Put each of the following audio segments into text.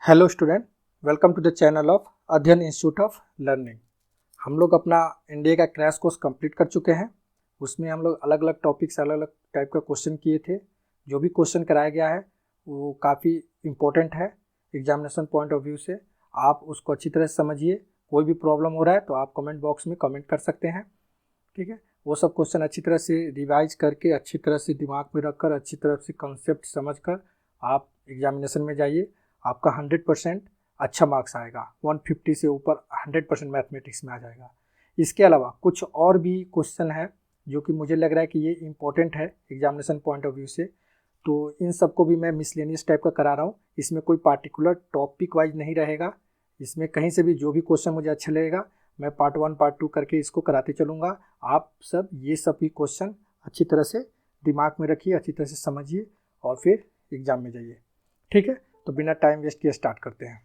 Hello student, welcome to the channel of Adhyayan institute of learning. हम लोग अपना India का क्रैश कोर्स कंप्लीट कर चुके हैं। उसमें हम लोग अलग अलग टॉपिक्स अलग अलग टाइप का क्वेश्चन किए थे। जो भी क्वेश्चन कराया गया है वो काफ़ी इम्पोर्टेंट है एग्जामिनेशन पॉइंट ऑफ व्यू से। आप उसको अच्छी तरह से समझिए। कोई भी प्रॉब्लम हो रहा है तो आप कमेंट बॉक्स में कमेंट कर सकते हैं, ठीक है। वो सब क्वेश्चन अच्छी तरह से रिवाइज करके, अच्छी तरह से दिमाग में रखकर, अच्छी तरह से कंसेप्ट समझकर आप एग्जामिनेशन में जाइए। आपका 100% अच्छा मार्क्स आएगा। 150 से ऊपर 100% मैथमेटिक्स में आ जाएगा। इसके अलावा कुछ और भी क्वेश्चन है जो कि मुझे लग रहा है कि ये इम्पोर्टेंट है एग्जामिनेशन पॉइंट ऑफ व्यू से, तो इन सबको भी मैं मिसलेनियस टाइप का करा रहा हूँ। इसमें कोई पार्टिकुलर टॉपिक वाइज नहीं रहेगा। इसमें कहीं से भी जो भी क्वेश्चन मुझे अच्छा लगेगा मैं पार्ट 1 पार्ट 2 करके इसको कराते चलूँगा। आप सब ये सभी क्वेश्चन अच्छी तरह से दिमाग में रखिए, अच्छी तरह से समझिए और फिर एग्ज़ाम में जाइए, ठीक है। तो बिना टाइम वेस्ट किए स्टार्ट करते हैं।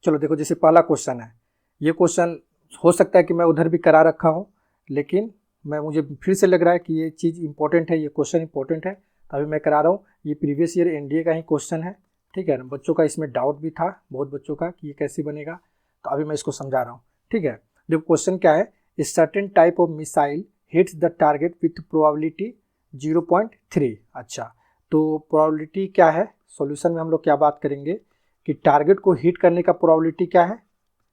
चलो देखो, जैसे पहला क्वेश्चन है। ये क्वेश्चन हो सकता है कि मैं उधर भी करा रखा हूँ, लेकिन मुझे फिर से लग रहा है कि ये चीज़ इंपॉर्टेंट है, ये क्वेश्चन इंपॉर्टेंट है, तो अभी मैं करा रहा हूँ। ये प्रीवियस ईयर एनडीए का ही क्वेश्चन है, ठीक है। बच्चों का इसमें डाउट भी था, बहुत बच्चों का, कि ये कैसे बनेगा, तो अभी मैं इसको समझा रहा हूँ, ठीक है। देखो क्वेश्चन क्या है। A certain type of missile hits the target with probability 0.3। अच्छा, तो प्रोबेबिलिटी क्या है? सॉल्यूशन में हम लोग क्या बात करेंगे कि टारगेट को हिट करने का प्रोबेबिलिटी क्या है?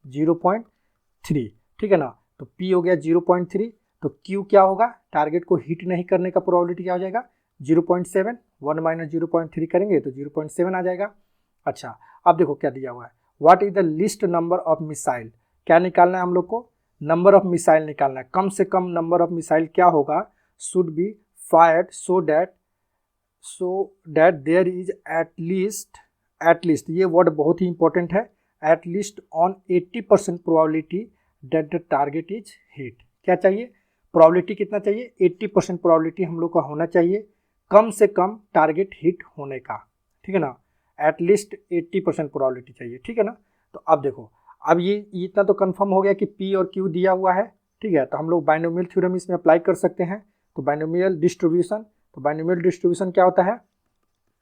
0.3, ठीक है ना। तो P हो गया 0.3, तो Q क्या होगा? टारगेट को हिट नहीं करने का प्रोबेबिलिटी क्या हो जाएगा? 0.7। 1 माइनस 0.3 करेंगे तो 0.7 आ जाएगा। अच्छा, अब देखो क्या दिया हुआ है। What is the list number of missile? क्या निकालना है हम लोग को? नंबर ऑफ मिसाइल निकालना है। कम से कम नंबर ऑफ मिसाइल क्या होगा? Should be fired so that there is at least, ये वर्ड बहुत ही इंपॉर्टेंट है, at least on 80% probability that the target is hit. क्या चाहिए? प्रोबेबिलिटी कितना चाहिए? 80% प्रोबेबिलिटी हम लोग का होना चाहिए कम से कम टारगेट हिट होने का, ठीक है ना। एटलीस्ट 80% प्रोबेबिलिटी चाहिए, ठीक है ना। तो अब देखो, अब ये इतना तो कंफर्म हो गया कि P और Q दिया हुआ है, ठीक है। तो हम लोग बाइनोमियल थ्योरम इसमें अप्लाई कर सकते हैं। तो बाइनोमियल डिस्ट्रीब्यूशन, तो बाइनोमियल डिस्ट्रीब्यूशन क्या होता है?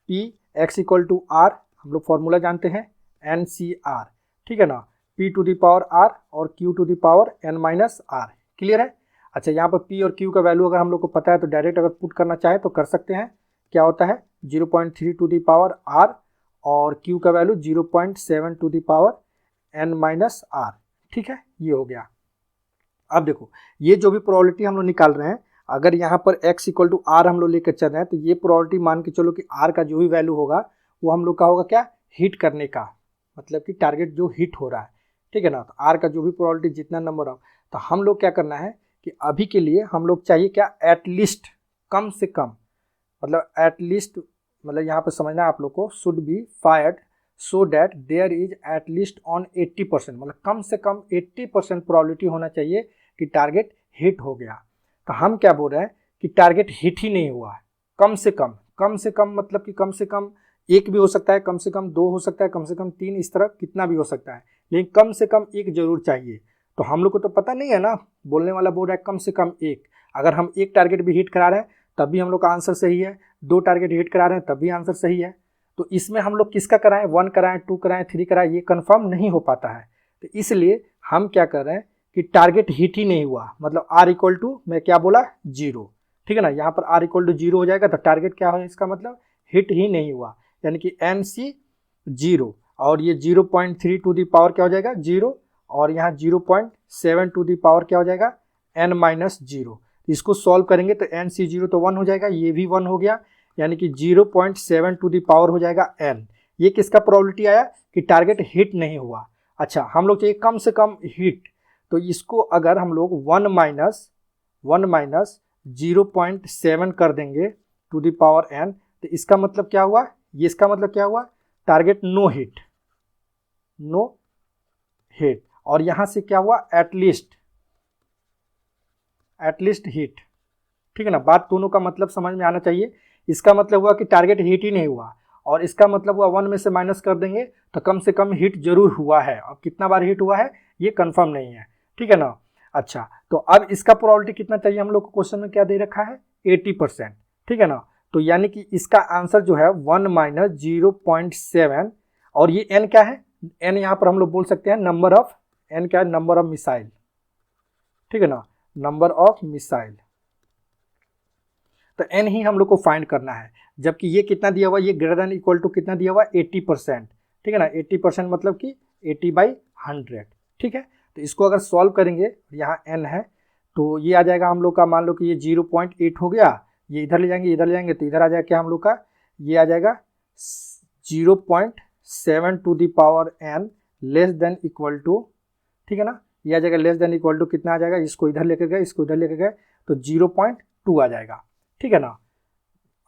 P x equal to R, हम लोग फॉर्मूला जानते हैं, NCR, ठीक है ना। P to the power R और Q to the power N minus R। Clear है? अच्छा, यहाँ पर P और Q का वैल्यू अगर हम लोग को पता है तो डायरेक्ट अगर पुट करना चाहे तो कर सकते हैं। क्या होता है? 0.3 टू द पावर R और Q का value 0.7 to the power N minus R, ठीक है। ये हो गया। अब देखो, ये जो भी प्रोबेबिलिटी हम लोग निकाल रहे हैं, अगर यहाँ पर x इक्वल टू R हम लोग लेकर चल रहे हैं, तो ये प्रोबेबिलिटी मान के चलो कि R का जो भी वैल्यू होगा वो हम लोग का होगा क्या? हिट करने का, मतलब कि टारगेट जो हिट हो रहा है, ठीक है ना। तो R का जो भी प्रोबेबिलिटी जितना नंबर हो, तो हम लोग क्या करना है कि अभी के लिए हम लोग चाहिए क्या? एटलीस्ट, कम से कम, मतलब एटलीस्ट, मतलब यहाँ पर समझना है आप लोग को, should be fired so that there is at least on 80%, मतलब कम से कम 80% प्रोबेबिलिटी होना चाहिए कि टारगेट हिट हो गया। तो हम क्या बोल रहे हैं कि टारगेट हिट ही नहीं हुआ है। कम से कम मतलब कि कम से कम 1 भी हो सकता है, कम से कम 2 हो सकता है, कम से कम 3, इस तरह कितना भी हो सकता है, लेकिन कम से कम 1 जरूर चाहिए। तो हम लोग को तो पता नहीं है ना, बोलने वाला बोल रहा है कम से कम 1। अगर हम 1 टारगेट भी हिट करा रहे हैं तब भी हम लोग का आंसर सही है, 2 टारगेट हिट करा रहे हैं तब भी आंसर सही है। तो इसमें हम लोग किसका कराएं? 1 कराएं, 2 कराएं, 3 कराएं, ये कंफर्म नहीं हो पाता है। तो इसलिए हम क्या कर रहे हैं कि टारगेट हिट ही नहीं हुआ, मतलब R इक्वल टू, मैं क्या बोला? 0, ठीक है ना। यहाँ पर R इक्वल टू 0 हो जाएगा तो टारगेट क्या हो, इसका मतलब हिट ही नहीं हुआ, यानी कि NC 0, और ये 0.3 टू दी पावर क्या हो जाएगा? 0, और यहाँ 0.7 टू दी पावर क्या हो जाएगा? N minus 0। इसको सॉल्व करेंगे तो NC 0 तो 1 हो जाएगा, ये भी 1 हो गया, यानी कि 0.7 टू दी पावर हो जाएगा N। ये किसका प्रोबेबिलिटी आया कि टारगेट हिट नहीं हुआ। अच्छा, हम लोग चाहिए कम से कम हिट, तो इसको अगर हम लोग 1 माइनस 0.7 कर देंगे टू दी पावर N, तो इसका मतलब क्या हुआ? ये इसका मतलब क्या हुआ? टारगेट नो हिट, और यहां से क्या हुआ? एटलीस्ट हिट, ठीक है ना। बात दोनों का मतलब समझ में आना चाहिए। इसका मतलब हुआ कि टारगेट हिट ही नहीं हुआ, और इसका मतलब हुआ 1 में से माइनस कर देंगे तो कम से कम हिट जरूर हुआ है। अब कितना बार हिट हुआ है ये कंफर्म नहीं है, ठीक है ना। अच्छा, तो अब इसका प्रोबेबिलिटी कितना चाहिए हम लोग को? क्वेश्चन में क्या दे रखा है? 80%, ठीक है ना। तो यानी कि इसका आंसर जो है 1 माइनस 0.7, और ये n क्या है, n यहाँ पर हम लोग बोल सकते हैं नंबर ऑफ, n क्या है, नंबर ऑफ मिसाइल, ठीक है ना, नंबर ऑफ मिसाइल। तो n ही हम लोग को फाइंड करना है, जबकि ये कितना दिया हुआ, ये ग्रेटर देन इक्वल टू कितना दिया हुआ, 80%, ठीक है ना, 80% मतलब कि 80/100, ठीक है। तो इसको अगर सॉल्व करेंगे, यहाँ n है, तो ये आ जाएगा हम लोग का, मान लो कि ये 0.8 हो गया, ये इधर ले जाएंगे, इधर ले जाएंगे, तो इधर आ जाएगा क्या हम लोग का, ये आ जाएगा 0.7 to the power n less than equal to, ठीक है ना, ये आ जाएगा लेस देन इक्वल टू कितना आ जाएगा, इसको इधर लेकर गए, इसको इधर लेकर गए, तो 0.2 आ जाएगा, ठीक है ना।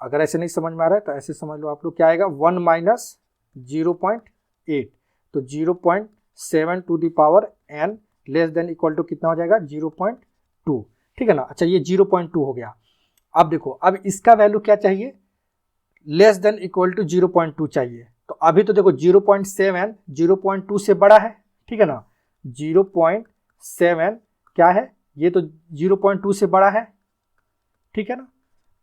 अगर ऐसे नहीं समझ में आ रहा है तो ऐसे समझ लो आप लोग, क्या आएगा 1 माइनस 0.8, तो 0.7 to the power n less than equal to कितना हो जाएगा 0.2, ठीक है ना। अच्छा, ये 0.2 हो गया। अब देखो, अब इसका वैल्यू क्या चाहिए, लेस देन इक्वल टू 0.2 चाहिए। तो अभी तो देखो 0.7 0.2 से बड़ा है, ठीक है ना, 0.7 क्या है, ये तो 0.2 से बड़ा है, ठीक है ना।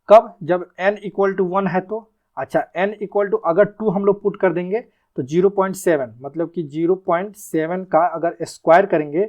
कब, जब n इक्वल टू 1 है तो, अच्छा n इक्वल टू अगर 2 हम लोग पुट कर देंगे तो 0.7 मतलब कि 0.7 का अगर स्क्वायर करेंगे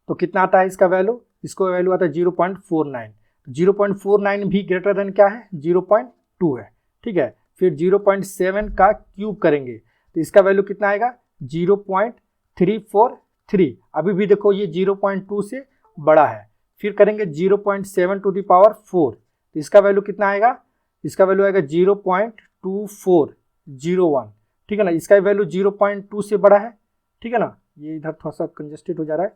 तो कितना आता है इसका वैल्यू, इसको वैल्यू आता है 0.49, 0.49 भी ग्रेटर देन क्या है 0.2 है, ठीक है। फिर 0.7 का क्यूब करेंगे तो इसका वैल्यू कितना आएगा 0.343, अभी भी देखो ये 0.2 से बड़ा है। फिर करेंगे 0.7 टू द पावर 4, तो इसका वैल्यू कितना आएगा, इसका वैल्यू आएगा 0.2401, ठीक है ना, इसका वैल्यू 0.2 से बड़ा है, ठीक है ना, ये इधर थोड़ा सा कंजेस्टेड हो जा रहा है,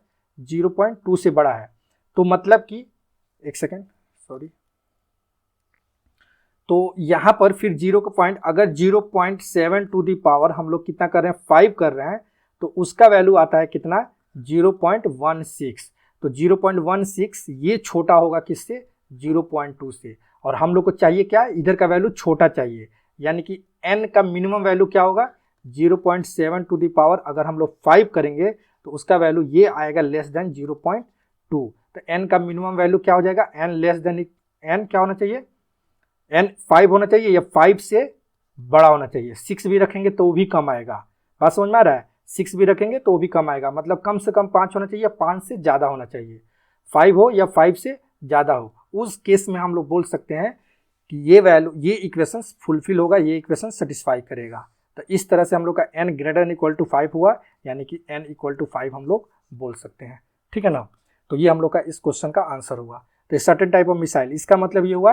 0.2 से बड़ा है, तो मतलब कि एक सेकेंड सॉरी, तो यहाँ पर फिर 0 का पॉइंट, अगर 0.7 टू दी पावर हम लोग कितना कर रहे हैं 5 कर रहे हैं, तो उसका वैल्यू आता है कितना 0.16, तो 0.16 ये छोटा होगा किससे 0.2 से, और हम लोग को चाहिए क्या, इधर का वैल्यू छोटा चाहिए, यानी कि n का मिनिमम वैल्यू क्या होगा 0.7 टू दी पावर अगर हम लोग 5 करेंगे तो उसका वैल्यू ये आएगा लेस देन 0.2, तो n का मिनिमम वैल्यू क्या हो जाएगा, n लेस देन, n क्या होना चाहिए, n 5 होना चाहिए या 5 से बड़ा होना चाहिए, 6 भी रखेंगे तो भी कम आएगा, बात समझ में आ रहा है, 6 भी रखेंगे तो भी कम आएगा, मतलब कम से कम 5 होना चाहिए, 5 से ज़्यादा होना चाहिए, 5 हो या 5 से ज़्यादा हो, उस केस में हम लोग बोल सकते हैं कि ये वैल्यू, ये इक्वेशन फुलफिल होगा, ये इक्वेशन सेटिस्फाई करेगा। तो इस तरह से हम लोग का n greater than equal to 5 हुआ, यानी कि n इक्वल टू 5 हम लोग बोल सकते हैं, ठीक है ना। तो ये हम लोग का इस क्वेश्चन का आंसर हुआ। तो सर्टेन टाइप ऑफ मिसाइल, इसका मतलब ये हुआ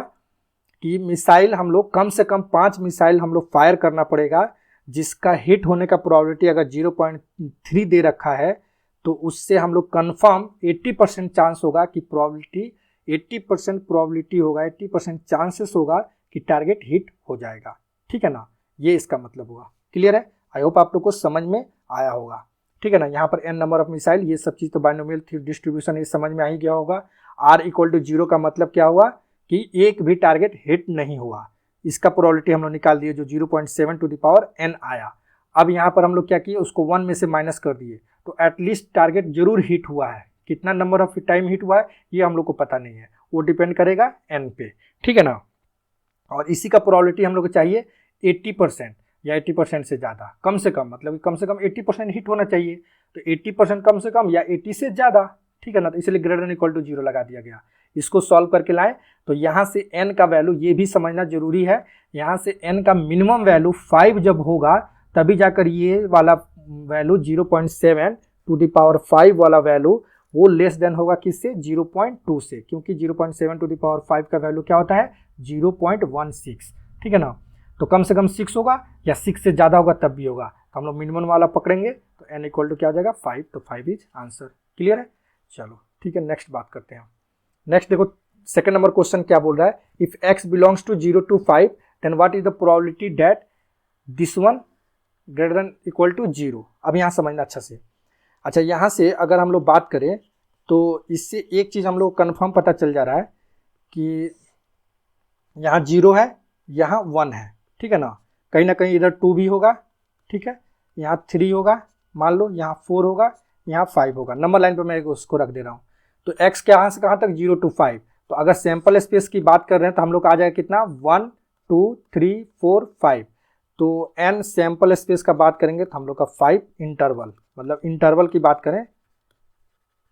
कि मिसाइल हम लोग कम से कम 5 मिसाइल हम लोग फायर करना पड़ेगा, जिसका हिट होने का प्रोबेबिलिटी अगर 0.3 दे रखा है तो उससे हम लोग कन्फर्म 80% चांस होगा कि प्रोबेबिलिटी 80% प्रोबेबिलिटी होगा, 80% चांसेस होगा कि टारगेट हिट हो जाएगा, ठीक है ना, ये इसका मतलब हुआ। क्लियर है, आई होप आप लोग को समझ में आया होगा, ठीक है ना। यहाँ पर n नंबर ऑफ मिसाइल, ये सब चीज़ तो बाइनोमियल डिस्ट्रीब्यूशन ये समझ में आ ही गया होगा। r इक्वल टू 0 का मतलब क्या हुआ कि एक भी टारगेट हिट नहीं हुआ, इसका प्रोबेबिलिटी हम लोग निकाल दिए जो 0.7 टू द पावर n आया। अब यहाँ पर हम लोग क्या किए, उसको 1 में से माइनस कर दिए, तो एटलीस्ट टारगेट जरूर हिट हुआ है, कितना नंबर ऑफ टाइम हिट हुआ है ये हम लोग को पता नहीं है, वो डिपेंड करेगा n पे, ठीक है ना। और इसी का प्रोबेबिलिटी हम लोग को चाहिए 80% या 80% से ज़्यादा, कम से कम मतलब कम से कम 80% हिट होना चाहिए, तो 80% कम से कम या 80 से ज़्यादा, ठीक है ना, तो इसलिए ग्रेटर देन इक्वल टू 0 लगा दिया गया। इसको सॉल्व करके लाएं तो यहाँ से n का वैल्यू ये भी समझना जरूरी है, यहाँ से n का मिनिमम वैल्यू 5 जब होगा तभी जाकर ये वाला वैल्यू 0.7 टू द पावर 5 वाला वैल्यू वो लेस देन होगा किससे 0.2 से, क्योंकि 0.7 टू द पावर 5 का वैल्यू क्या होता है 0.16, ठीक है ना। तो कम से कम 6 होगा या 6 से ज़्यादा होगा तब भी होगा, तो हम लोग मिनिमम वाला पकड़ेंगे, तो n इक्वल टू क्या हो जाएगा 5, तो 5 इज आंसर। क्लियर है, चलो ठीक है, नेक्स्ट बात करते हैं। नेक्स्ट देखो सेकंड नंबर क्वेश्चन क्या बोल रहा है, if x belongs to 0 to 5 then what is the probability that this one greater than equal to 0। अब यहाँ समझना अच्छा से। अच्छा, यहाँ से अगर हम लोग बात करें तो इससे एक चीज़ हम लोग कन्फर्म पता चल जा रहा है कि यहाँ 0 है, यहाँ 1 है, ठीक है ना, कहीं ना कहीं इधर 2 भी होगा, ठीक है, यहाँ 3 होगा, मान लो यहाँ 4 होगा, यहाँ 5 होगा, नंबर लाइन पर मैं उसको रख दे रहा हूँ। तो x कहाँ से कहाँ तक 0 to 5, तो अगर सैंपल स्पेस की बात कर रहे हैं तो हम लोग आ जाएगा कितना 1 2 3 4 5, तो n सैंपल स्पेस का बात करेंगे तो हम लोग का 5 इंटरवल, मतलब इंटरवल की बात करें,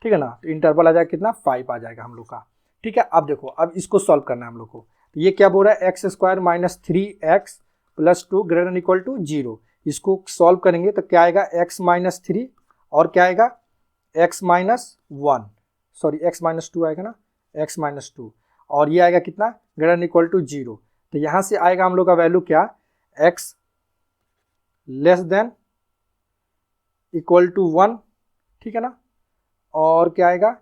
ठीक है ना, तो इंटरवल आ जाएगा कितना, 5 आ जाएगा हम लोग का। ठीक है, अब देखो, अब इसको सॉल्व करना है हम लोग को। तो ये क्या बोल रहा है, x square minus 3x plus 2 greater than equal to 0। इसको सॉल्व करेंगे तो क्या आएगा, x माइनस 3 और क्या आएगा, x minus 1, sorry x minus 2 आएगा ना, x माइनस 2, और ये आएगा कितना, ग्रेटर देन इक्वल टू 0। तो यहाँ से आएगा हम लोग का वैल्यू क्या, x less than equal to 1, ठीक है ना, और क्या आएगा,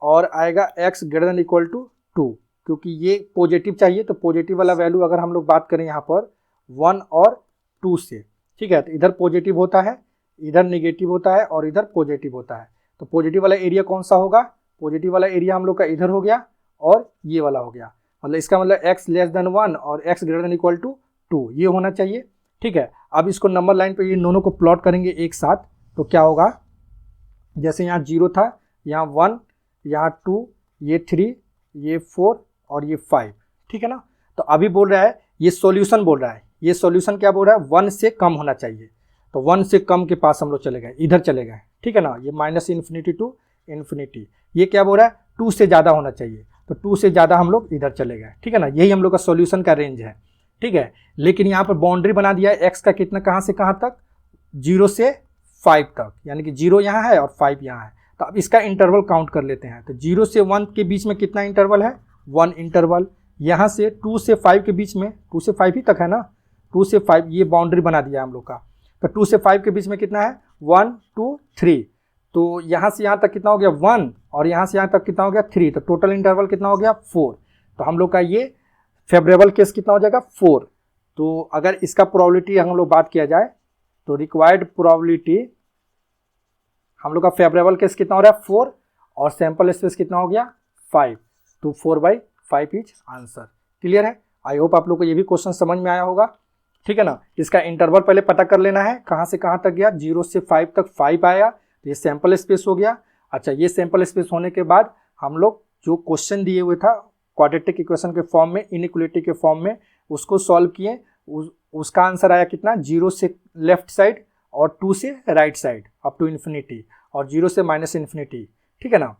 और आएगा x greater than equal to 2, क्योंकि ये पॉजिटिव चाहिए, तो पॉजिटिव वाला वैल्यू अगर हम लोग बात करें यहाँ पर 1 और 2 से, ठीक है, तो इधर पॉजिटिव होता है, इधर निगेटिव होता है और इधर पॉजिटिव होता है। तो पॉजिटिव वाला एरिया कौन सा होगा, पॉजिटिव वाला एरिया हम लोग का इधर हो गया और ये वाला हो गया, मतलब इसका मतलब x लेस देन 1 और x greater than equal to 2 ये होना चाहिए। ठीक है, अब इसको नंबर लाइन पे ये दोनों को प्लॉट करेंगे एक साथ, तो क्या होगा, जैसे यहाँ 0 था, यहाँ 1, यहाँ 2, ये 3, ये 4 और ये 5, ठीक है ना। तो अभी बोल रहा है, ये सॉल्यूशन बोल रहा है, ये सॉल्यूशन क्या बोल रहा है, 1 से कम होना चाहिए। तो 1 से कम के पास हम लोग चले गए, इधर चले गए, ठीक है ना, ये माइनस इन्फिनिटी टू इन्फिनिटी। ये क्या बोल रहा है, 2 से ज़्यादा होना चाहिए, तो 2 से ज़्यादा हम लोग इधर चले गए, ठीक है ना, यही हम लोग का सॉल्यूशन का रेंज है। ठीक है, लेकिन यहाँ पर बाउंड्री बना दिया है एक्स का कितना, कहाँ से कहाँ तक, 0 से 5 तक, यानी कि 0 यहाँ है और 5 यहाँ है। तो अब इसका इंटरवल काउंट कर लेते हैं। तो 0 से 1 के बीच में कितना इंटरवल है, 1 इंटरवल। यहाँ से 2 से 5 के बीच में, 2 से 5 ही तक है ना, 2 से 5 ये बाउंड्री बना दिया हम लोग का। तो 2 से 5 के बीच में कितना है, 1 2 3, तो यहाँ से यहाँ तक कितना हो गया 1 और यहाँ से यहाँ तक कितना हो गया 3, तो टोटल इंटरवल कितना हो गया 4। तो हम लोग का ये फेवरेबल केस कितना हो जाएगा 4। तो अगर इसका प्रोबेबिलिटी हम लोग बात किया जाए तो रिक्वायर्ड प्रोबेबिलिटी हम लोग का फेवरेबल केस कितना हो रहा है 4 और सैंपल स्पेस कितना हो गया 5, तो 4/5 इज आंसर। क्लियर है, आई होप आप लोग को ये भी क्वेश्चन समझ में आया होगा। ठीक है ना, इसका इंटरवल पहले पता कर लेना है, कहाँ से कहाँ तक गया, 0 से 5 तक 5 आया, तो ये सैंपल स्पेस हो गया। अच्छा, ये सैंपल स्पेस होने के बाद हम लोग जो क्वेश्चन दिए हुए था क्वाड्रेटिक इक्वेशन के फॉर्म में, इनइक्वालिटी के फॉर्म में, उसको सॉल्व किए, उसका आंसर आया कितना, 0 से लेफ्ट साइड और 2 से right side up to infinity और 0 से माइनस इन्फिनिटी। ठीक है ना,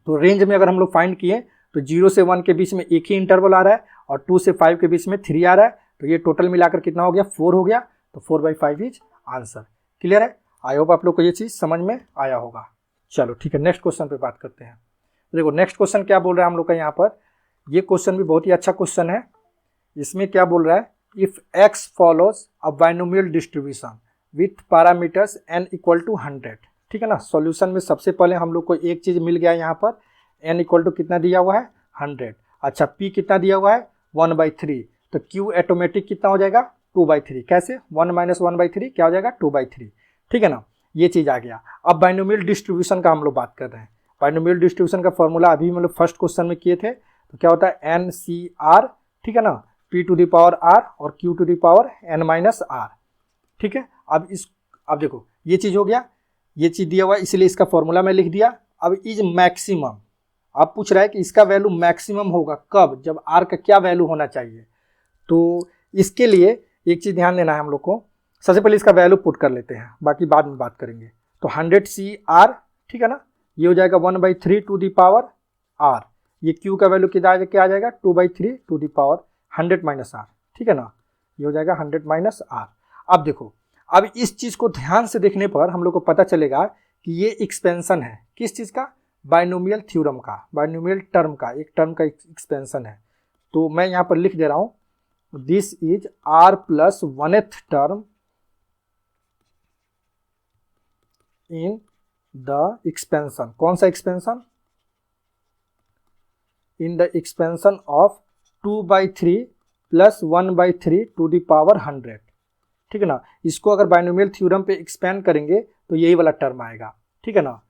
तो रेंज में अगर हम लोग फाइंड किए तो 0 से 1 के बीच में एक ही इंटरवल आ रहा है और 2 से 5 के बीच में 3 आ रहा है, तो ये टोटल मिलाकर कितना हो गया 4 हो गया, तो 4/5 इज आंसर। क्लियर है, आई होप आप लोग को ये चीज़ समझ में आया होगा। चलो ठीक है, नेक्स्ट क्वेश्चन पे बात करते हैं। देखो नेक्स्ट क्वेश्चन क्या बोल रहा है हम लोग का यहाँ पर, ये क्वेश्चन भी बहुत ही अच्छा क्वेश्चन है। इसमें क्या बोल रहा है, if x follows a binomial distribution with parameters n equal to 100। ठीक है ना, सॉल्यूशन में सबसे पहले हम लोग को एक चीज़ मिल गया यहाँ पर, n इक्वल टू कितना दिया हुआ है 100। अच्छा, p कितना दिया हुआ है 1/3, तो q ऑटोमेटिक कितना हो जाएगा 2/3। कैसे, 1 - 1/3 क्या हो जाएगा 2/3। ठीक है ना, ये चीज़ आ गया। अब बाइनोमियल डिस्ट्रीब्यूशन का हम लोग बात कर रहे हैं। बाइनोमियल डिस्ट्रीब्यूशन का फॉर्मूला अभी मतलब फर्स्ट क्वेश्चन में किए थे, तो क्या होता है NCR, ठीक है ना, p to the power r और q to the power n-r। ठीक है, अब देखो ये चीज़ हो गया, ये चीज़ दिया हुआ है इसलिए इसका फॉर्मूला मैं लिख दिया। अब इज मैक्सिमम, अब पूछ रहा है कि इसका वैल्यू मैक्सिमम होगा कब, जब r का क्या वैल्यू होना चाहिए। तो इसके लिए एक चीज़ ध्यान देना है हम लोग को, सबसे पहले इसका वैल्यू पुट कर लेते हैं, बाकी बाद में बात करेंगे। तो 100CR, ठीक है ना, ये हो जाएगा 1/3 टू द पावर r, ये q का वैल्यू क्या आ जाएगा 2/3 टू द पावर 100 - r। ठीक है ना, ये हो जाएगा 100 - r। अब देखो, अब इस चीज़ को ध्यान से देखने पर हम लोग को पता चलेगा कि ये एक्सपेंशन है, किस चीज़ का, बाइनोमियल थ्योरम का, बाइनोमियल टर्म का, एक टर्म का एक्सपेंशन है। तो मैं यहाँ पर लिख दे रहा हूँ, this is r + 1th term in the expansion. कौन सा expansion, in the expansion of 2/3 + 1/3 to the power 100। ठीक है ना, इसको अगर बाइनोमियल थ्योरम पे एक्सपेंड करेंगे तो यही वाला टर्म आएगा। ठीक है ना,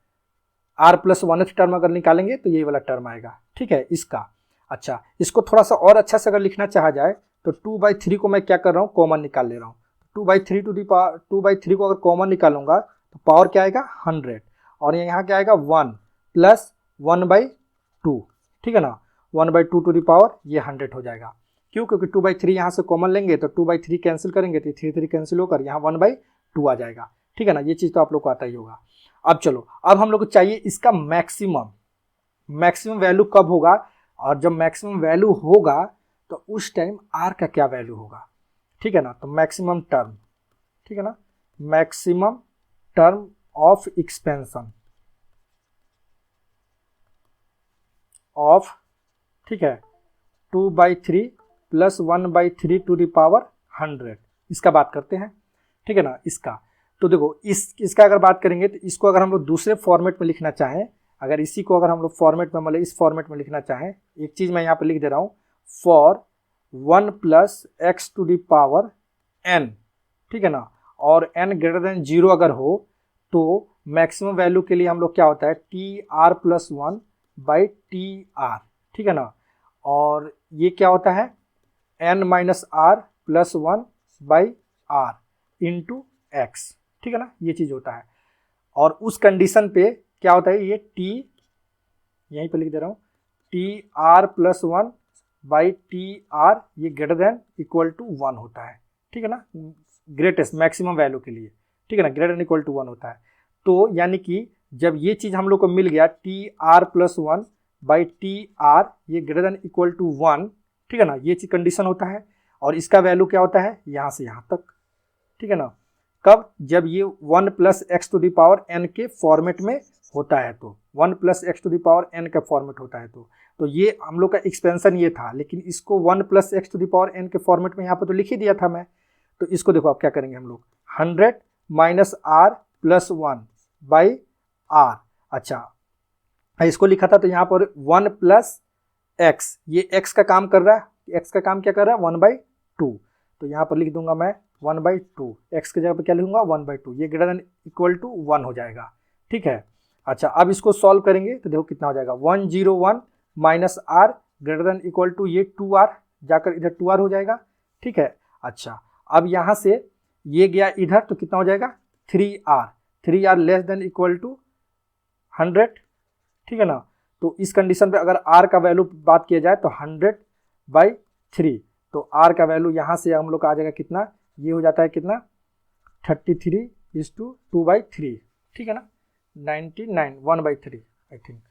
r + 1th टर्म अगर निकालेंगे तो यही वाला टर्म आएगा। ठीक है, इसका। अच्छा, इसको थोड़ा सा और अच्छा से अगर लिखना चाहा जाए तो 2/3 को मैं क्या कर रहा हूँ, कॉमन निकाल ले रहा हूँ। 2/3 टू दी पावर, 2/3 को अगर कॉमन निकालूंगा तो पावर क्या आएगा 100 और यहाँ क्या आएगा 1 + 1/2। ठीक है ना, 1/2 टू दी पावर ये 100 हो जाएगा। क्यों? क्योंकि 2/3 यहाँ से कॉमन लेंगे तो 2/3 कैंसिल करेंगे तो 3 कैंसिल होकर यहाँ 1/2 आ जाएगा। ठीक है ना, ये चीज़ तो आप लोग को आता ही होगा। अब चलो, अब हम लोग को चाहिए इसका मैक्सिमम वैल्यू कब होगा, और जब मैक्सिमम वैल्यू होगा तो उस टाइम आर का क्या वैल्यू होगा। ठीक है ना, तो मैक्सिमम टर्म, ठीक है ना, maximum term of expansion of, ठीक है, 2/3 प्लस 1/3 टू द पावर 100, इसका बात करते हैं। ठीक है ना, इसका तो देखो इसका अगर बात करेंगे तो इसको अगर हम लोग दूसरे फॉर्मेट में लिखना चाहें, अगर इसी को अगर हम लोग फॉर्मेट में, मतलब इस फॉर्मेट में लिखना चाहें, एक चीज़ मैं यहाँ पे लिख दे रहा हूँ, for 1 plus x to the power n, ठीक है ना, और n ग्रेटर देन 0 अगर हो तो मैक्सिमम वैल्यू के लिए हम लोग क्या होता है, TR+1/TR, ठीक है ना, और ये क्या होता है n-R+1/R इंटू एक्स, ठीक है ना, ये चीज़ होता है। और उस कंडीशन पे क्या होता है, ये t, यहीं पे लिख दे रहा हूँ, TR+1/TR ये ग्रेटर देन इक्वल टू 1 होता है। ठीक है ना, ग्रेटेस्ट मैक्सिमम वैल्यू के लिए, ठीक है ना, ग्रेटर देन इक्वल टू 1 होता है। तो यानी कि जब ये चीज़ हम लोग को मिल गया TR+1/TR ये ग्रेटर देन इक्वल टू 1, ठीक है ना, ये चीज़ कंडीशन होता है। और इसका वैल्यू क्या होता है, यहाँ से यहाँ तक, ठीक है ना, कब, जब ये 1 plus x to the power n के फॉर्मेट में होता है, तो 1 plus x to the power n का फॉर्मेट होता है। तो ये हम लोग का एक्सपेंशन ये था, लेकिन इसको 1 plus x to the power n के फॉर्मेट में यहाँ पर तो लिख ही दिया था मैं। तो इसको देखो आप क्या करेंगे हम लोग, 100 माइनस R+1/R, अच्छा इसको लिखा था तो यहाँ पर 1 प्लस एक्स, ये x का काम कर रहा है, x का काम क्या कर रहा है 1/2, तो यहाँ पर लिख दूंगा मैं 1/2, x की जगह पर क्या लिखूंगा 1/2, ये ग्रेटर देन इक्वल टू 1 हो जाएगा। ठीक है, अच्छा अब इसको सॉल्व करेंगे तो देखो कितना हो जाएगा, 101 minus R greater than equal to ये 2R, जाकर इधर 2R हो जाएगा। ठीक है, अच्छा अब यहाँ से ये गया इधर तो कितना हो जाएगा 3R less than equal to 100, ठीक है ना। तो इस कंडीशन पे अगर R का वैल्यू बात किया जाए तो 100/3, तो R का वैल्यू यहाँ से हम लोग का आ जाएगा कितना, ये हो जाता है कितना 33:2/3, ठीक है ना, 99 1/3 आई थिंक,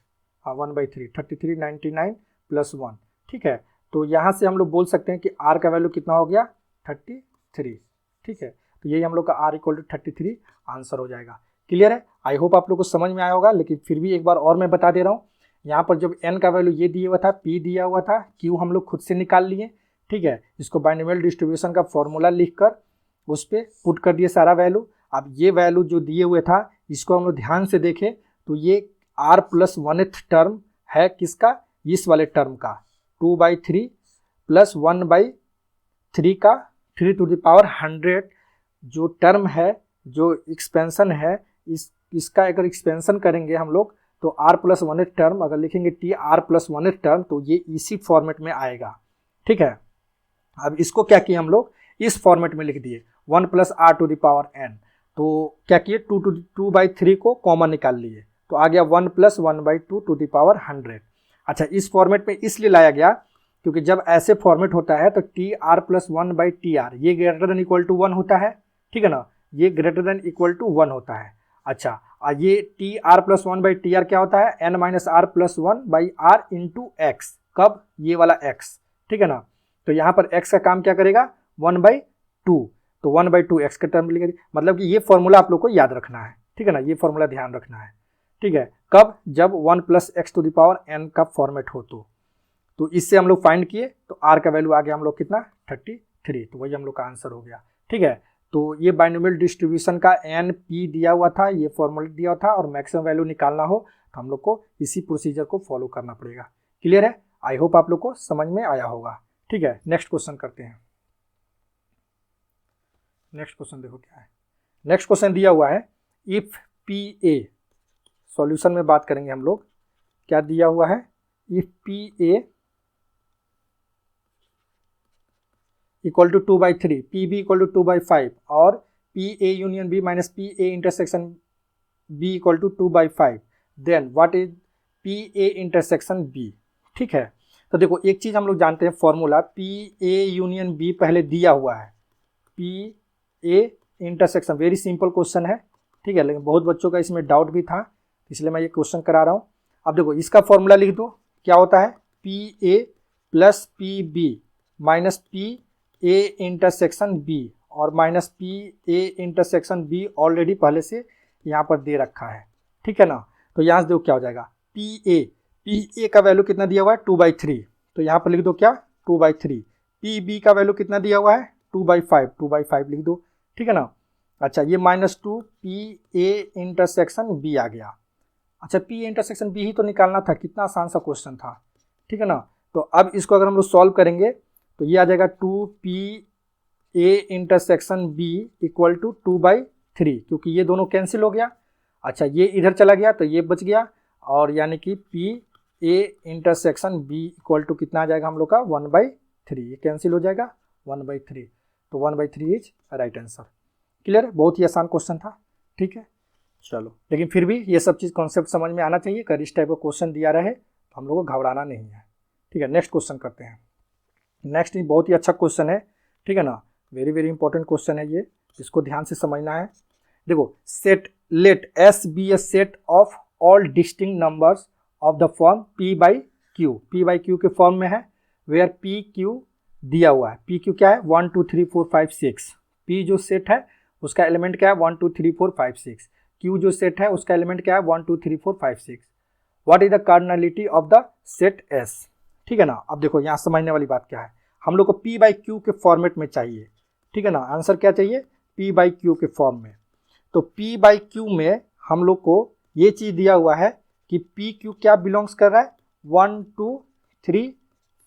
हाँ 1/3 33 99 प्लस 1, ठीक है। तो यहाँ से हम लोग बोल सकते हैं कि R का वैल्यू कितना हो गया 33, ठीक है। तो यही हम लोग का R = 33 आंसर हो जाएगा। क्लियर है, आई होप आप लोग को समझ में आया होगा, लेकिन फिर भी एक बार और मैं बता दे रहा हूँ, यहाँ पर जब n का वैल्यू ये दिया हुआ था, p दिया हुआ था, q हम लोग खुद से निकाल लिए, ठीक है। इसको बाइनोमियल डिस्ट्रीब्यूशन का फॉर्मूला लिखकर उस पर पुट कर दिए सारा वैल्यू। अब ये वैल्यू जो दिए हुए था इसको हम लोग ध्यान से देखें तो ये R+1th टर्म है किसका, इस वाले टर्म का, 2/3 प्लस 1/3 का 3 टू द पावर 100 जो टर्म है, जो एक्सपेंशन है, इसका अगर एक्सपेंशन करेंगे हम लोग तो R+1th टर्म अगर लिखेंगे TR+1th टर्म तो ये इसी फॉर्मेट में आएगा, ठीक है। अब इसको क्या किए हम लोग, इस फॉर्मेट में लिख दिए 1 + R to the power n, तो क्या किए 2/3 को कॉमन निकाल लिए, तो आ गया 1 + 1/2 टू द पावर 100। अच्छा इस फॉर्मेट में इसलिए लाया गया क्योंकि जब ऐसे फॉर्मेट होता है तो TR+1/TR ये ग्रेटर देन इक्वल टू 1 होता है, ठीक है ना, ये ग्रेटर देन इक्वल टू 1 होता है। अच्छा ये TR+1/TR क्या होता है, n-R+1/R इंटू एक्स, कब, ये वाला x, ठीक है ना। तो यहाँ पर x का काम क्या करेगा 1/2, तो 1/2 x का टर्म लिखेंगे, मतलब कि ये फॉर्मूला आप लोग को याद रखना है, ठीक है ना, ये फॉर्मूला ध्यान रखना है, ठीक है। कब, जब 1 + x to the power n का फॉर्मेट हो तो इससे हम लोग फाइंड किए तो r का वैल्यू आ गया हम लोग कितना 33, तो वही हम लोग का आंसर हो गया, ठीक है। तो ये बाइनोमियल डिस्ट्रीब्यूशन का n p दिया हुआ था, ये फॉर्मूला दिया हुआ था, और मैक्सिमम वैल्यू निकालना हो तो हम लोग को इसी प्रोसीजर को फॉलो करना पड़ेगा। क्लियर है, आई होप आप लोग को समझ में आया होगा, ठीक है। नेक्स्ट क्वेश्चन करते हैं। नेक्स्ट क्वेश्चन देखो क्या है, नेक्स्ट क्वेश्चन दिया हुआ है इफ PA, सॉल्यूशन में बात करेंगे हम लोग, क्या दिया हुआ है, इफ PA = 2/3, PB = 2/5 और PA union B minus PA intersection B = 2/5, then what is PA intersection B, ठीक है। तो देखो एक चीज़ हम लोग जानते हैं formula, P A union B पहले दिया हुआ है, P A intersection, very simple question है, ठीक है, लेकिन बहुत बच्चों का इसमें डाउट भी था, इसलिए मैं ये क्वेश्चन करा रहा हूँ। अब देखो इसका फॉर्मूला लिख दो, क्या होता है, P A plus P B minus P A intersection B, और minus P A intersection B already पहले से यहाँ पर दे रखा है, ठीक है ना। तो यहाँ से देखो क्या हो जाएगा, पी ए का वैल्यू कितना दिया हुआ है 2/3, तो यहाँ पर लिख दो क्या 2/3, पी बी का वैल्यू कितना दिया हुआ है 2/5 लिख दो, ठीक है ना। अच्छा ये -2 पी ए इंटरसेक्शन बी आ गया। अच्छा पी ए इंटरसेक्शन बी ही तो निकालना था, कितना आसान सा क्वेश्चन था, ठीक है ना। तो अब इसको अगर हम लोग सॉल्व करेंगे तो ये आ जाएगा 2 P A intersection B equal to 2/3, क्योंकि ये दोनों कैंसिल हो गया। अच्छा ये इधर चला गया तो ये बच गया, और यानी कि P A intersection B equal to कितना आ जाएगा हम लोग का 1/3, ये कैंसिल हो जाएगा 1/3, तो 1/3 इज राइट आंसर। क्लियर, बहुत ही आसान क्वेश्चन था, ठीक है। चलो लेकिन फिर भी ये सब चीज़ कॉन्सेप्ट समझ में आना चाहिए, अगर इस टाइप का क्वेश्चन दिया रहे तो हम लोग को घबराना नहीं है, ठीक है। नेक्स्ट क्वेश्चन करते हैं। नेक्स्ट बहुत ही अच्छा क्वेश्चन है, ठीक है ना, वेरी वेरी इंपॉर्टेंट क्वेश्चन है ये, इसको ध्यान से समझना है। देखो set let S be a set of all distinct numbers of the form p/q के फॉर्म में है, वेयर पी क्यू दिया हुआ है। पी क्यू क्या है 1 2 3 4 5 6, पी जो सेट है उसका एलिमेंट क्या है 1 2 3 4 5 6, क्यू जो सेट है उसका एलिमेंट क्या है 1 2 3 4 5 6। What is the cardinality of the set S, ठीक है ना। अब देखो यहाँ समझने वाली बात क्या है, हम लोग को p/q के फॉर्मेट में चाहिए, ठीक है ना। आंसर क्या चाहिए p/q के फॉर्म में। तो p/q में हम लोग को ये चीज़ दिया हुआ है कि pq क्या बिलोंग्स कर रहा है 1 2 3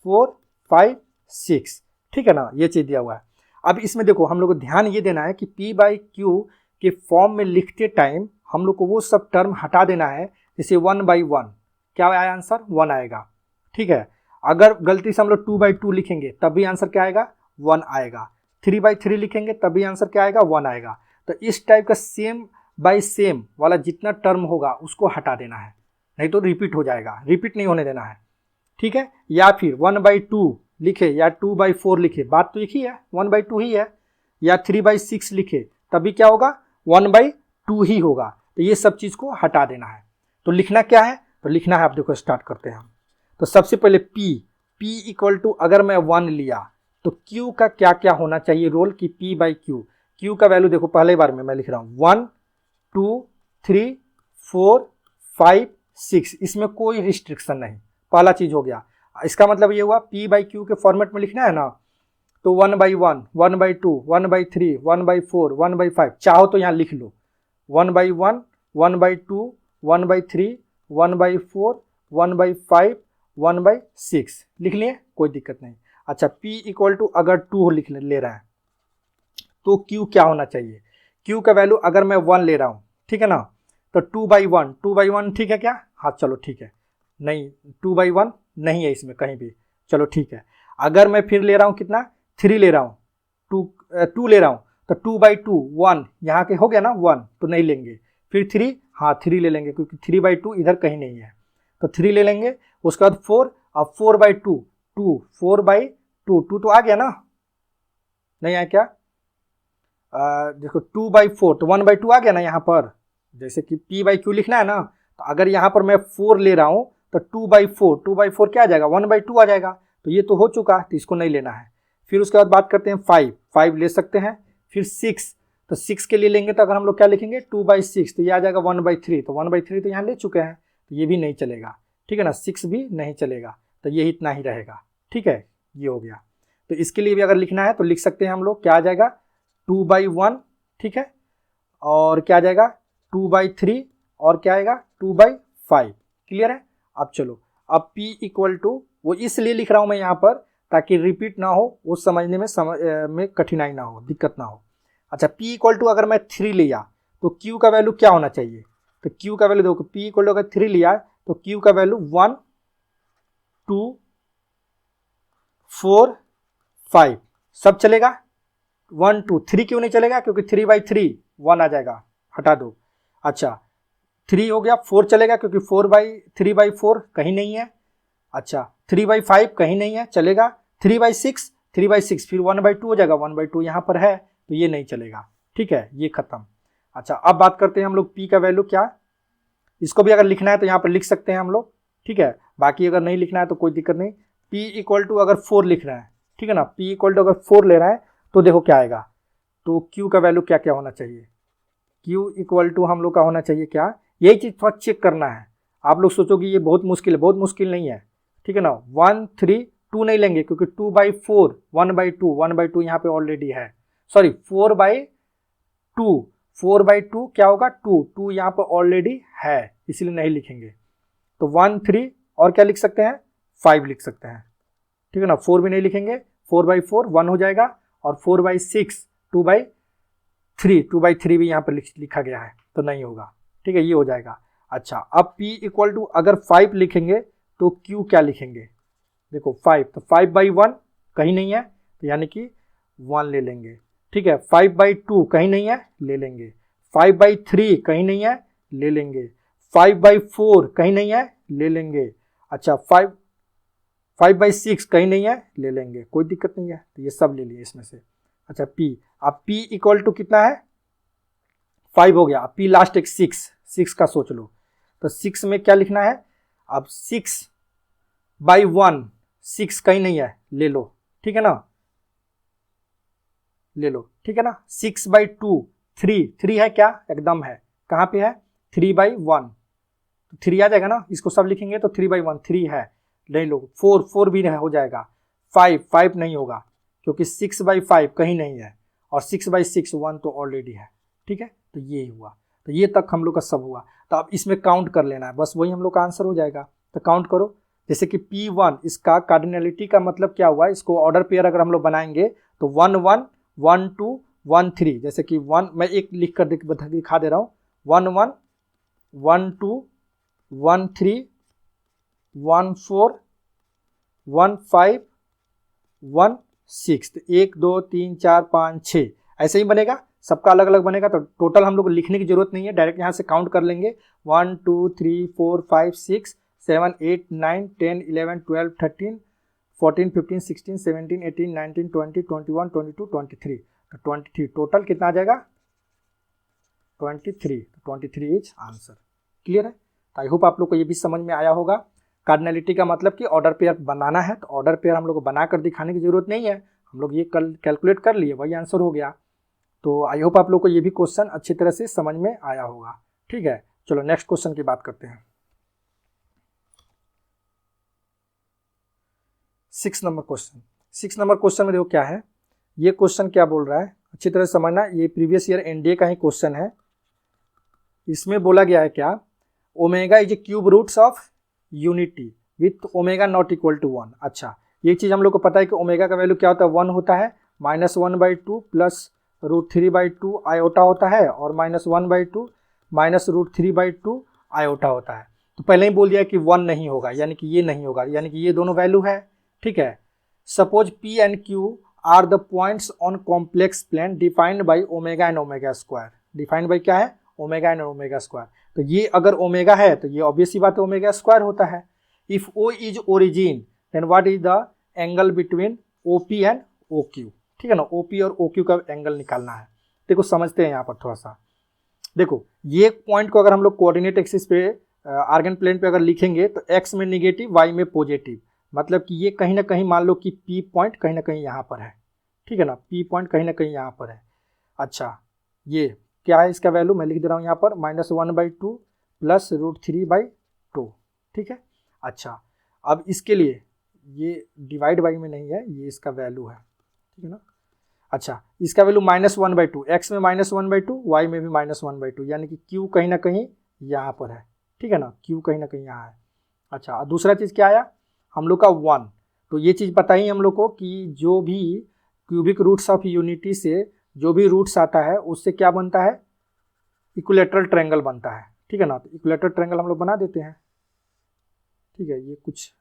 4 5 6, ठीक है ना, ये चीज़ दिया हुआ है। अब इसमें देखो हम लोग को ध्यान ये देना है कि p/q के फॉर्म में लिखते टाइम हम लोग को वो सब टर्म हटा देना है, जैसे 1/1 क्या आया आंसर 1 आएगा, ठीक है। अगर गलती से हम लोग 2/2 लिखेंगे तब भी आंसर क्या आएगा 1 आएगा, 3/3 लिखेंगे तब भी आंसर क्या आएगा 1 आएगा। तो इस टाइप का सेम बाय सेम वाला जितना टर्म होगा उसको हटा देना है, नहीं तो रिपीट हो जाएगा, रिपीट नहीं होने देना है, ठीक है। या फिर 1/2 लिखे या 2/4 लिखे, बात तो एक ही है 1/2 ही है, या 3/6 लिखे तभी क्या होगा 1/2 ही होगा। तो ये सब चीज़ को हटा देना है। तो लिखना क्या है, तो लिखना है, आप देखो स्टार्ट करते हैं हम। तो सबसे पहले p इक्वल टू अगर मैं 1 लिया तो q का क्या क्या होना चाहिए रोल कि p/q, q का वैल्यू देखो पहले बार में मैं लिख रहा हूँ 1 2 3 4 5 6, इसमें कोई रिस्ट्रिक्शन नहीं, पहला चीज़ हो गया। इसका मतलब ये हुआ p/q के फॉर्मेट में लिखना है ना, तो 1/1 1/2 1/3 1/4 1/5, चाहो तो यहाँ लिख लो 1/1 1/2 1/3 1/4 1/5 1/6 लिख लिए, कोई दिक्कत नहीं। अच्छा p इक्वल टू अगर 2 लिख ले रहा है तो q क्या होना चाहिए, q का वैल्यू अगर मैं 1 ले रहा हूँ, ठीक है ना, तो 2/1 ठीक है क्या, हाँ चलो ठीक है, नहीं 2/1 नहीं है इसमें कहीं भी, चलो ठीक है। अगर मैं फिर ले रहा हूँ कितना 3 ले रहा हूँ, 2 ले रहा हूँ, तो 2/2 1 यहाँ के हो गया ना 1, तो नहीं लेंगे, फिर 3 हाँ 3 ले लेंगे क्योंकि 3/2 इधर कहीं नहीं है, तो 3 ले लेंगे। उसके बाद 4, अब 4/2 2 4/2 2 तो आ गया ना, नहीं आया क्या, देखो 2/4 तो 1/2 आ गया ना यहाँ पर, जैसे कि p/q लिखना है ना, तो अगर यहाँ पर मैं 4 ले रहा हूँ तो 2/4 क्या आ जाएगा 1/2 आ जाएगा, तो ये तो हो चुका, तो इसको नहीं लेना है। फिर उसके बाद बात करते हैं 5 ले सकते हैं, फिर 6, तो 6 के लिए लेंगे तो अगर हम लोग क्या लिखेंगे 2/6, तो ये आ जाएगा 1/3, तो 1/3 तो यहाँ ले चुके हैं, तो ये भी नहीं चलेगा, ठीक है ना, 6 भी नहीं चलेगा, तो ये इतना ही रहेगा, ठीक है, ये हो गया। तो इसके लिए भी अगर लिखना है तो लिख सकते हैं हम लोग, क्या आ जाएगा 2/1, ठीक है, और क्या आ जाएगा 2/3, और क्या आएगा 2/5, क्लियर है। अब चलो, अब p इक्वल टू, वो इसलिए लिख रहा हूँ मैं यहाँ पर ताकि रिपीट ना हो, वो समझने में कठिनाई ना हो, दिक्कत ना हो। अच्छा p इक्वल टू अगर मैं 3 लिया तो q का वैल्यू क्या होना चाहिए, तो q का वैल्यू देखो p इक्वल टू अगर 3 लिया तो q का वैल्यू 1 2 4 5 सब चलेगा, 1 2 3 क्यों नहीं चलेगा, क्योंकि 3/3 1 आ जाएगा, हटा दो। अच्छा 3 हो गया, 4 चलेगा क्योंकि 3/4 कहीं नहीं है। अच्छा 3/5 कहीं नहीं है, चलेगा। 3/6, 3/6 फिर 1/2 हो जाएगा, 1/2 यहाँ पर है तो ये नहीं चलेगा, ठीक है, ये खत्म। अच्छा, अब बात करते हैं हम लोग p का वैल्यू क्या, इसको भी अगर लिखना है तो यहाँ पर लिख सकते हैं हम लोग, ठीक है, बाकी अगर नहीं लिखना है तो कोई दिक्कत नहीं। p इक्वल टू अगर 4 लिख रहे हैं, ठीक है ना, p इक्वल टू अगर 4 ले रहा है तो देखो क्या आएगा, तो q का वैल्यू क्या क्या होना चाहिए, q इक्वल टू हम लोग का होना चाहिए क्या, यही चीज़ थोड़ा चेक करना है। आप लोग सोचोगे ये बहुत मुश्किल है, बहुत मुश्किल नहीं है, ठीक है ना। 1 3 2 नहीं लेंगे क्योंकि 2/4 1/2 1/2 यहाँ पे ऑलरेडी है, सॉरी 4/2 4/2 क्या होगा 2 2 यहाँ पर ऑलरेडी है, इसलिए नहीं लिखेंगे। तो 1 3 और क्या लिख सकते हैं, 5 लिख सकते हैं, ठीक है ना। 4 भी नहीं लिखेंगे, 4/4 1 हो जाएगा, और 4/6 2/3 भी यहाँ पर लिखा गया है तो नहीं होगा, ठीक है, ये हो जाएगा। अच्छा, अब p इक्वल टू अगर 5 लिखेंगे तो q क्या लिखेंगे, देखो 5, तो 5/1 कहीं नहीं है तो यानी कि 1 ले लेंगे, ठीक है। 5/2 कहीं नहीं है, ले लेंगे। 5/3 कहीं नहीं है, ले लेंगे। 5/4 कहीं नहीं है, ले लेंगे। अच्छा, 5/6 कहीं नहीं है, ले लेंगे, कोई दिक्कत नहीं है, तो ये सब ले लिए इसमें से। अच्छा, p, अब p इक्वल टू कितना है, 5 हो गया, अब p लास्ट एक 6 का सोच लो, तो 6 में क्या लिखना है, अब 6/1 6 कहीं नहीं है, ले लो, ठीक है ना, ले लो, ठीक है ना। 6/2 3 है क्या, एकदम है, कहाँ पे है, 3/1, 3 आ जाएगा ना, इसको सब लिखेंगे तो 3/1 3 है, ले लो। 4 भी हो जाएगा, 5 नहीं होगा क्योंकि 6/5 कहीं नहीं है, और 6/6 1 तो ऑलरेडी है, ठीक है, तो ये हुआ, तो ये तक हम लोग का सब हुआ। तो अब इसमें काउंट कर लेना है, बस वही हम लोग का आंसर हो जाएगा। तो काउंट करो, जैसे कि P1 इसका कार्डिनलिटी का मतलब क्या हुआ, इसको ऑर्डर पेयर अगर हम लोग बनाएंगे तो 1 1 1 2 1 3, जैसे कि 1 मैं एक लिख कर दिखा दे रहा हूँ, 1 1 1 2 1 3 1 4 1 5 1 6, तो 1 2 3 4 5 6 ऐसे ही बनेगा, सबका अलग अलग बनेगा। तो टोटल हम लोग को लिखने की जरूरत नहीं है, डायरेक्ट यहाँ से काउंट कर लेंगे, 1 2 3 4 5 6 7 8 9 10 11 12 13 14 15 16 17 18 19 20 21 22 23, तो 23 टोटल कितना आ जाएगा, 23 इज आंसर। क्लियर है, तो आई होप आप लोग को ये भी समझ में आया होगा। कार्डिनलिटी का मतलब कि ऑर्डर पेयर बनाना है, तो ऑर्डर पेयर हम लोग को बनाकर दिखाने की जरूरत नहीं है, हम लोग ये कैलकुलेट कर लिए, वही आंसर हो गया। तो आई होप आप लोग को ये भी क्वेश्चन अच्छी तरह से समझ में आया होगा, ठीक है। चलो नेक्स्ट क्वेश्चन की बात करते हैं। 6 नंबर क्वेश्चन में देखो क्या है, ये क्वेश्चन क्या बोल रहा है, अच्छी तरह से समझना, ये प्रीवियस ईयर एनडीए का ही क्वेश्चन है। इसमें बोला गया है क्या, omega is a cube roots of unity with omega not equal to 1। अच्छा, ये चीज़ हम लोग को पता है कि ओमेगा का वैल्यू क्या होता है, 1 होता है, -1/2 प्लस √3/2 आयोटा होता है, और -1/2 माइनस √3/2 आयोटा होता है। तो पहले ही बोल दिया कि 1 नहीं होगा, यानी कि ये नहीं होगा, यानी कि ये दोनों वैल्यू है, ठीक है। Suppose P and Q are the points on complex plane defined by omega and omega square, defined by क्या है, ओमेगा एंड ओमेगा स्क्वायर। तो ये अगर ओमेगा है तो ये ऑब्वियस सी बात है ओमेगा स्क्वायर होता है। If O is origin then what is the angle between OP and OQ, ठीक है ना, OP और OQ का एंगल निकालना है। देखो समझते हैं यहाँ पर थोड़ा सा, देखो ये पॉइंट को अगर हम लोग कोऑर्डिनेट एक्सिस पे आर्गन प्लेन पे अगर लिखेंगे तो x में निगेटिव y में पॉजिटिव, मतलब कि ये कहीं ना कहीं मान लो कि P पॉइंट कहीं ना कहीं यहाँ पर है, ठीक है ना, P पॉइंट कहीं ना कहीं यहाँ पर है। अच्छा, ये क्या है, इसका वैल्यू मैं लिख दे रहा हूँ यहाँ पर, -1/2 प्लस √3/2, ठीक है। अच्छा, अब इसके लिए ये डिवाइड बाई में नहीं है, ये इसका वैल्यू है, ठीक है ना। अच्छा, इसका वैल्यू -1/2, x में -1/2 y में भी -1/2, यानी कि q कहीं ना कहीं यहाँ पर है, ठीक है ना, q कहीं ना कहीं यहाँ है। अच्छा, दूसरा चीज़ क्या आया हम लोग का 1, तो ये चीज़ पता ही हम लोग को कि जो भी क्यूबिक रूट्स ऑफ यूनिटी से जो भी रूट्स आता है उससे क्या बनता है, इक्विलेटरल ट्रायंगल बनता है, ठीक है ना। तो इक्विलेटरल ट्रायंगल हम लोग बना देते हैं, ठीक है, ये कुछ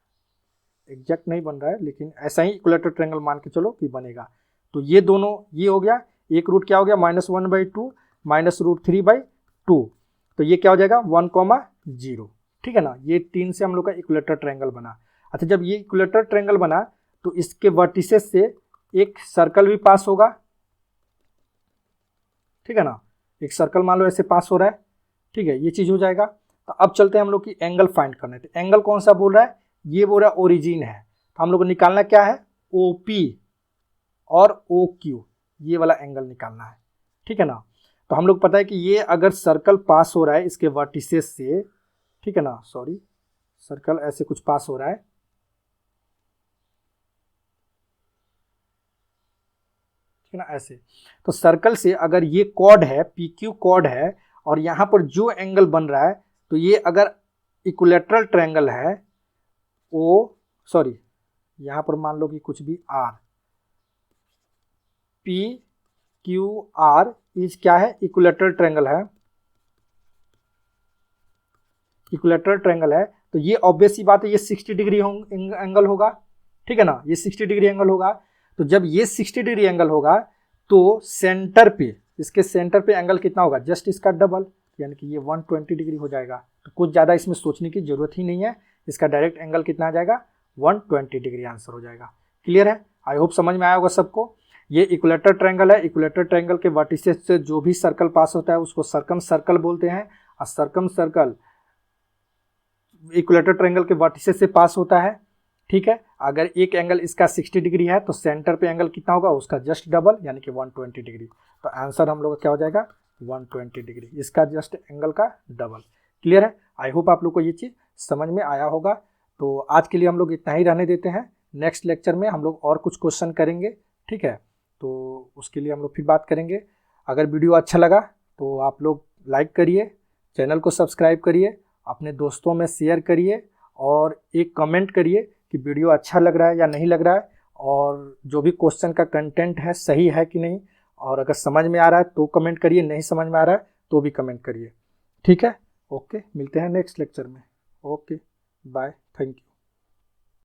एग्जैक्ट नहीं बन रहा है लेकिन ऐसा ही इक्विलेटरल ट्रायंगल मान के चलो कि बनेगा। तो ये दोनों ये हो गया, एक रूट क्या हो गया -1/2 माइनस √3/2, तो ये क्या हो जाएगा 1, 0, ठीक है ना। ये 3 से हम लोग का इक्विलेटरल ट्रायंगल बना। अच्छा, जब ये इक्विलेटरल ट्रायंगल बना तो इसके वर्टिसेस से एक सर्कल भी पास होगा, ठीक है ना, एक सर्कल मान लो ऐसे पास हो रहा है, ठीक है, ये चीज हो जाएगा। तो अब चलते हैं हम लोग की एंगल फाइंड करने। तो एंगल कौन सा बोल रहा है, ये बोल रहा है ओरिजिन है, तो हम लोग को निकालना क्या है, OP और OQ, ये वाला एंगल निकालना है, ठीक है ना। तो हम लोग पता है कि ये अगर सर्कल पास हो रहा है इसके वर्टिसेस से, ठीक है ना, सॉरी, सर्कल ऐसे कुछ पास हो रहा है, ठीक है ना, ऐसे। तो सर्कल से अगर ये कॉर्ड है, PQ कॉर्ड है, और यहाँ पर जो एंगल बन रहा है, तो ये अगर इक्विलेटरल ट्रायंगल है, यहाँ पर मान लो कि कुछ भी R, PQR इज क्या है, इक्विलेटरल ट्रायंगल है, इक्विलेटरल ट्रायंगल है, तो ये ऑब्वियस सी बात है, ये 60 डिग्री एंगल होगा, ठीक है ना, ये 60 डिग्री एंगल होगा। तो जब ये 60 डिग्री एंगल होगा तो सेंटर पे, इसके सेंटर पे एंगल कितना होगा, जस्ट इसका डबल, यानी कि ये 120 डिग्री हो जाएगा। तो कुछ ज़्यादा इसमें सोचने की जरूरत ही नहीं है, इसका डायरेक्ट एंगल कितना आ जाएगा, 120 डिग्री आंसर हो जाएगा। क्लियर है, आई होप समझ में आया होगा सबको। ये इक्विलेटरल ट्रायंगल है, इक्विलेटरल ट्रायंगल के वर्टिसेस से जो भी सर्कल पास होता है उसको सर्कम सर्कल बोलते हैं, और सर्कम सर्कल इक्विलेटरल ट्रायंगल के वर्टिसेस से पास होता है, ठीक है। अगर एक एंगल इसका 60 डिग्री है तो सेंटर पे एंगल कितना होगा, उसका जस्ट डबल, यानी कि 120 डिग्री। तो आंसर हम लोग का क्या हो जाएगा, 120 डिग्री, इसका जस्ट एंगल का डबल। क्लियर है, आई होप आप लोग को ये चीज़ समझ में आया होगा। तो आज के लिए हम लोग इतना ही रहने देते हैं, नेक्स्ट लेक्चर में हम लोग और कुछ क्वेश्चन करेंगे, ठीक है। तो उसके लिए हम लोग फिर बात करेंगे। अगर वीडियो अच्छा लगा तो आप लोग लाइक करिए, चैनल को सब्सक्राइब करिए, अपने दोस्तों में शेयर करिए, और एक कमेंट करिए कि वीडियो अच्छा लग रहा है या नहीं लग रहा है, और जो भी क्वेश्चन का कंटेंट है सही है कि नहीं, और अगर समझ में आ रहा है तो कमेंट करिए, नहीं समझ में आ रहा है तो भी कमेंट करिए, ठीक है। ओके, मिलते हैं नेक्स्ट लेक्चर में। Okay, bye, thank you.